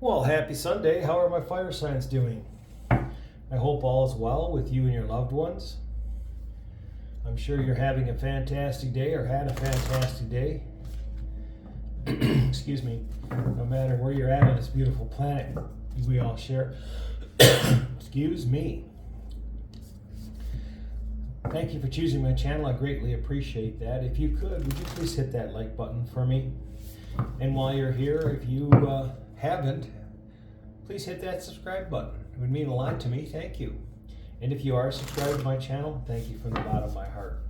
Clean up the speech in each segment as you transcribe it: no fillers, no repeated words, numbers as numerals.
Well, happy Sunday. How are my fire signs doing? I hope all is well with you and your loved ones. I'm sure you're having a fantastic day or had a fantastic day. Excuse me. No matter where you're at on this beautiful planet, we all share. Excuse me. Thank you for choosing my channel. I greatly appreciate that. If you could, would you please hit that like button for me? And while you're here, if you haven't, please hit that subscribe button. It would mean a lot to me. Thank you. And if you are subscribed to my channel, thank you from the bottom of my heart.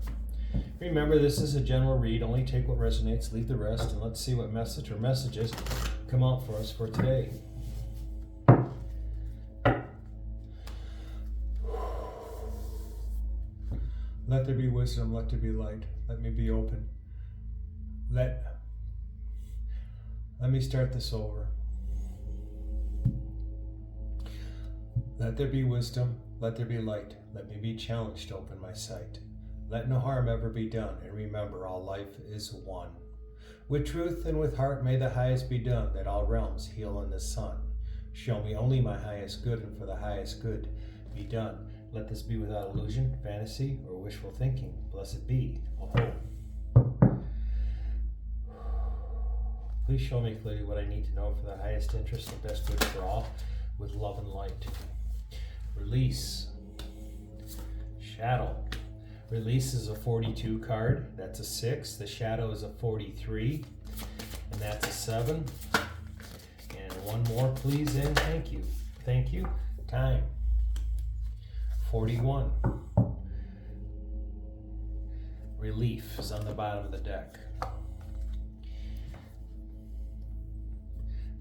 Remember, this is a general read. Only take what resonates, leave the rest, and let's see what message or messages come out for us for today. Let there be wisdom, let there be light. Let me be open. Let me start this over. Let there be wisdom, let there be light. Let me be challenged to open my sight. Let no harm ever be done, and remember all life is one. With truth and with heart may the highest be done, that all realms heal in the sun. Show me only my highest good, and for the highest good be done. Let this be without illusion, fantasy, or wishful thinking. Blessed be, Aho. Please show me clearly what I need to know for the highest interest and best good for all, with love and light. Release. Shadow. Release is a 42 card. That's a 6. The shadow is a 43. And that's a 7. And one more, please, and thank you. Thank you. Time. 41. Relief is on the bottom of the deck.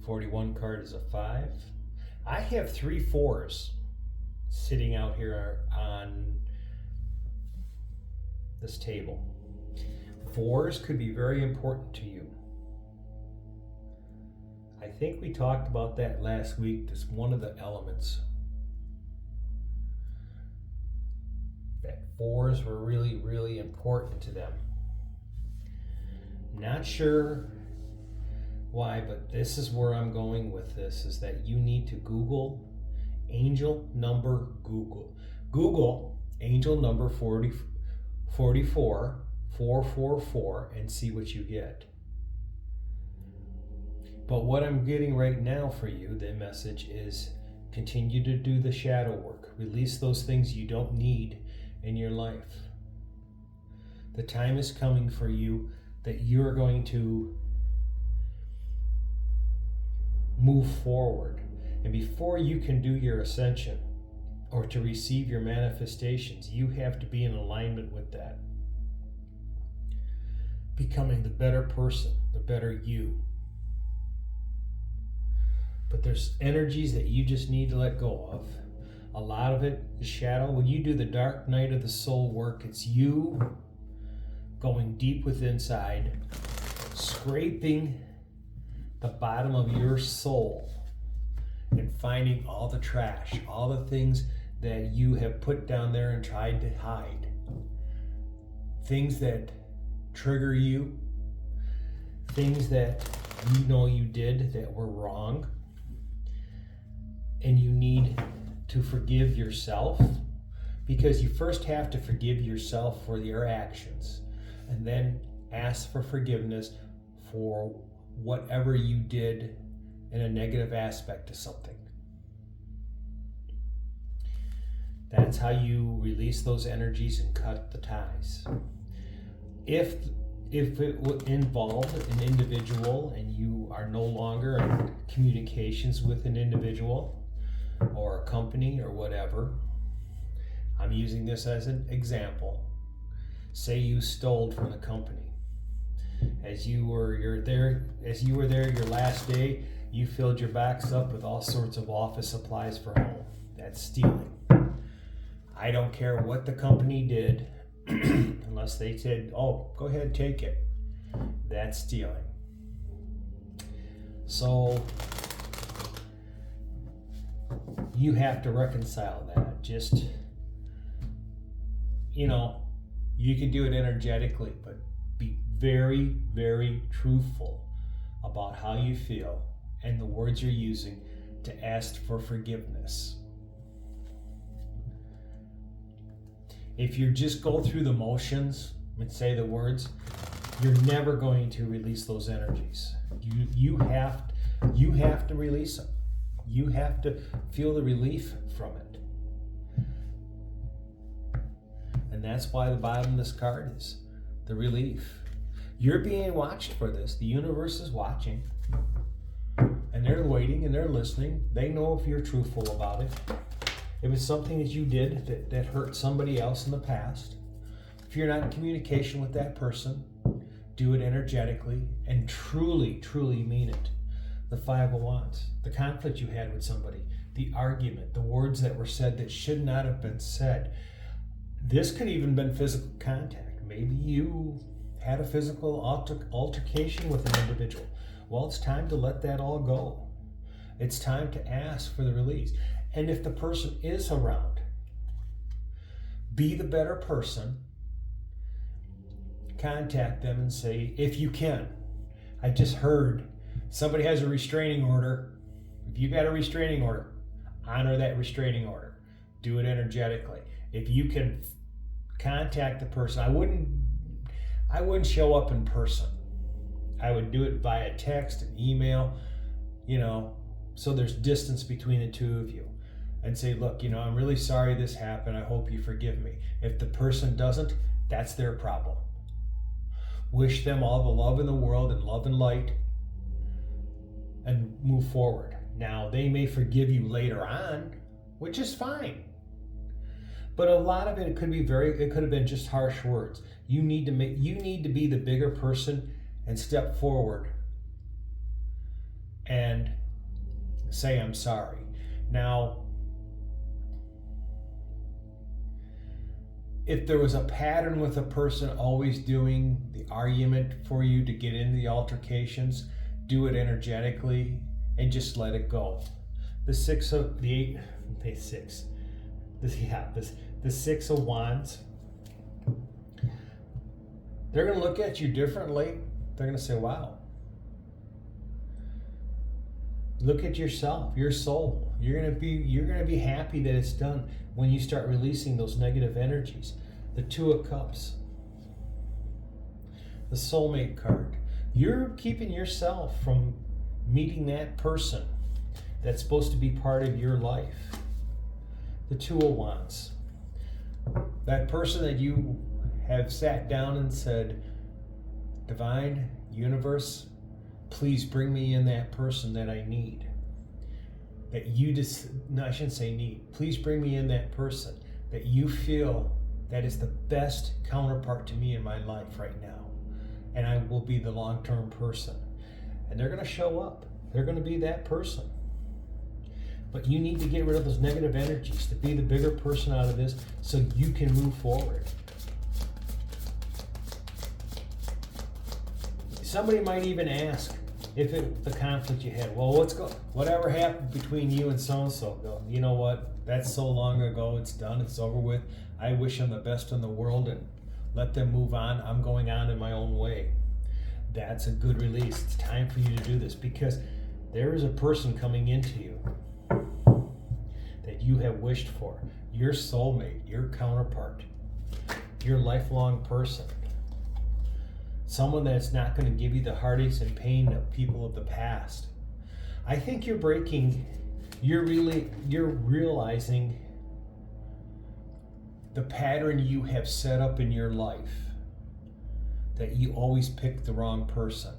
41 card is a 5. I have 3 4s sitting out here on this table. 4s could be very important to you. I think we talked about that last week. That's one of the elements. That 4s were really, really important to them. Not sure why, but this is where I'm going with this, is that you need to Google angel number Google angel number 444 and see what you get. But what I'm getting right now for you, the message is continue to do the shadow work. Release those things you don't need in your life. The time is coming for you that you're going to move forward. And before you can do your ascension or to receive your manifestations, you have to be in alignment with that. Becoming the better person, the better you. But there's energies that you just need to let go of. A lot of it is shadow. When you do the dark night of the soul work, it's you going deep within inside, scraping the bottom of your soul and finding all the trash, all the things that you have put down there and tried to hide. Things that trigger you, things that you know you did that were wrong, and you need to forgive yourself, because you first have to forgive yourself for your actions and then ask for forgiveness for whatever you did in a negative aspect to something. That's how you release those energies and cut the ties. If it would involve an individual and you are no longer in communications with an individual or a company or whatever, I'm using this as an example. Say you stole from the company. As you were there your last day, you filled your box up with all sorts of office supplies for home. That's stealing. I don't care what the company did, unless they said, oh, go ahead, take it. That's stealing. So you have to reconcile that. Just, you can do it energetically, but be very, very truthful about how you feel and the words you're using to ask for forgiveness. If you just go through the motions and say the words, you're never going to release those energies. You have to release them. You have to feel the relief from it. And that's why the bottom of this card is the relief. You're being watched for this. The universe is watching. And they're waiting and they're listening. They know if you're truthful about it. If it's something that you did that hurt somebody else in the past, if you're not in communication with that person, do it energetically and truly, truly mean it. The Five of Wands, the conflict you had with somebody, the argument, the words that were said that should not have been said. This could even have been physical contact. Maybe you had a physical altercation with an individual. Well, it's time to let that all go. It's time to ask for the release. And if the person is around, be the better person. Contact them and say, if you can, I just heard somebody has a restraining order. If you got a restraining order, honor that restraining order. Do it energetically. If you can contact the person, I wouldn't show up in person. I would do it via text and email, so there's distance between the two of you. And say, look, I'm really sorry this happened. I hope you forgive me. If the person doesn't, that's their problem. Wish them all the love in the world and love and light and move forward. Now, they may forgive you later on, which is fine. But a lot of it could have been just harsh words. You need to be the bigger person and step forward and say, I'm sorry. Now, if there was a pattern with a person always doing the argument for you to get into the altercations, do it energetically and just let it go. The Six of Wands, they're going to look at you differently. They're going to say, wow. Look at yourself, your soul. You're going to be happy that it's done when you start releasing those negative energies. The Two of Cups. The soulmate card. You're keeping yourself from meeting that person that's supposed to be part of your life. The Two of Wands. That person that you have sat down and said, Divine, Universe, please bring me in that person that I need. I shouldn't say need. Please bring me in that person that you feel that is the best counterpart to me in my life right now. And I will be the long-term person. And they're going to show up. They're going to be that person. But you need to get rid of those negative energies to be the bigger person out of this so you can move forward. Somebody might even ask, if the conflict you had, well, whatever happened between you and so-and-so, you know what, that's so long ago, it's done, it's over with. I wish them the best in the world and let them move on. I'm going on in my own way. That's a good release. It's time for you to do this because there is a person coming into you that you have wished for, your soulmate, your counterpart, your lifelong person. Someone that's not going to give you the heartaches and pain of people of the past. I think you're realizing the pattern you have set up in your life, that you always pick the wrong person.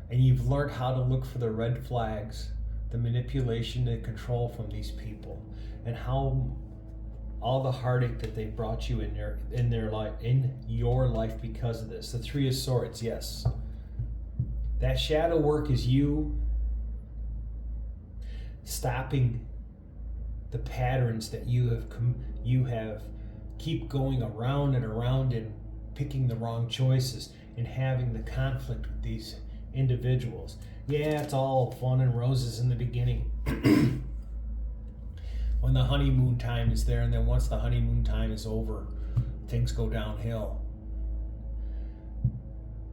And you've learned how to look for the red flags, the manipulation and control from these people, and how all the heartache that they brought you in your life because of this. The Three of Swords, yes. That shadow work is you stopping the patterns that you have keep going around and around and picking the wrong choices and having the conflict with these individuals. Yeah, it's all fun and roses in the beginning. When the honeymoon time is there, and then once the honeymoon time is over, things go downhill.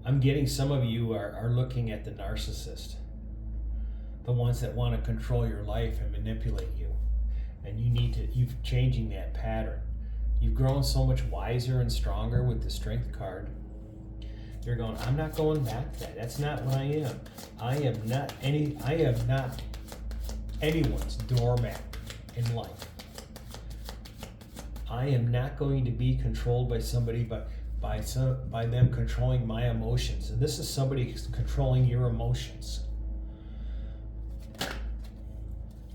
I'm getting some of you are looking at the narcissist. the ones that want to control your life and manipulate you. And you're changing that pattern. You've grown so much wiser and stronger with the Strength card. You're going, I'm not going back to that. That's not what I am. I am not anyone's doormat in life. I am not going to be controlled by somebody, but by them controlling my emotions. And this is somebody who's controlling your emotions.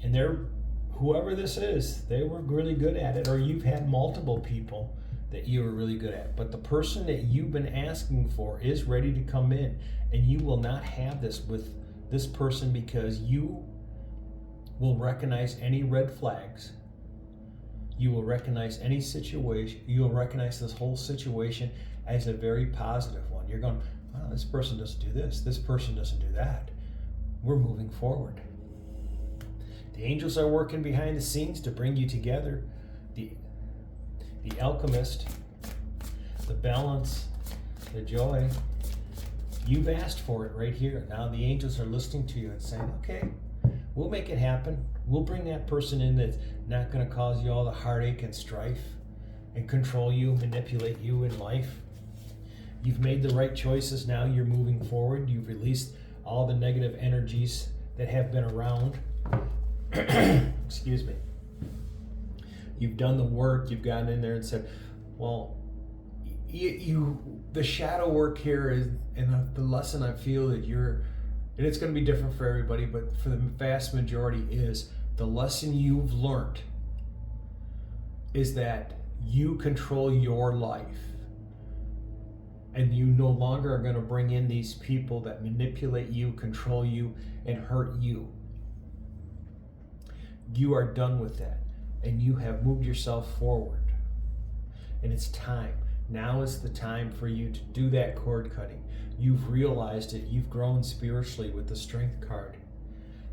And whoever this is, they were really good at it, or you've had multiple people that you were really good at. But the person that you've been asking for is ready to come in, and you will not have this with this person because you will recognize any red flags. You will recognize any situation. You will recognize this whole situation as a very positive one. You're going, wow, this person doesn't do this. This person doesn't do that. We're moving forward. The angels are working behind the scenes to bring you together. The alchemist, the balance, the joy. You've asked for it right here. Now the angels are listening to you and saying, okay, we'll make it happen. We'll bring that person in that's not going to cause you all the heartache and strife and control you, manipulate you in life. You've made the right choices. Now you're moving forward. You've released all the negative energies that have been around. Excuse me. You've done the work. You've gotten in there and said, well, the shadow work here is, and the lesson I feel that and it's going to be different for everybody, but for the vast majority is, the lesson you've learned is that you control your life. And you no longer are going to bring in these people that manipulate you, control you, and hurt you. You are done with that. And you have moved yourself forward. And it's time. Now is the time for you to do that cord cutting. You've realized it. You've grown spiritually with the Strength card.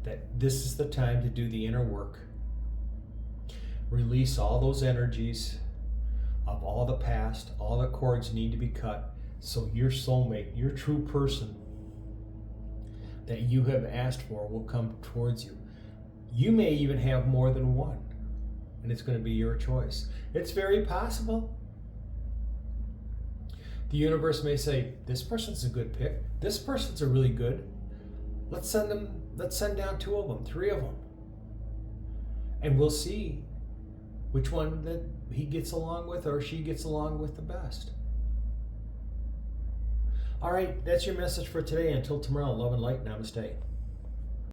That this is the time to do the inner work. Release all those energies of all the past. All the cords need to be cut. So your soulmate, your true person that you have asked for will come towards you. You may even have more than one. And it's going to be your choice. It's very possible. The universe may say, this person's a good pick. This person's a really good. Let's send down 2 of them, 3 of them. And we'll see which one that he gets along with or she gets along with the best. All right, that's your message for today. Until tomorrow, love and light. Namaste.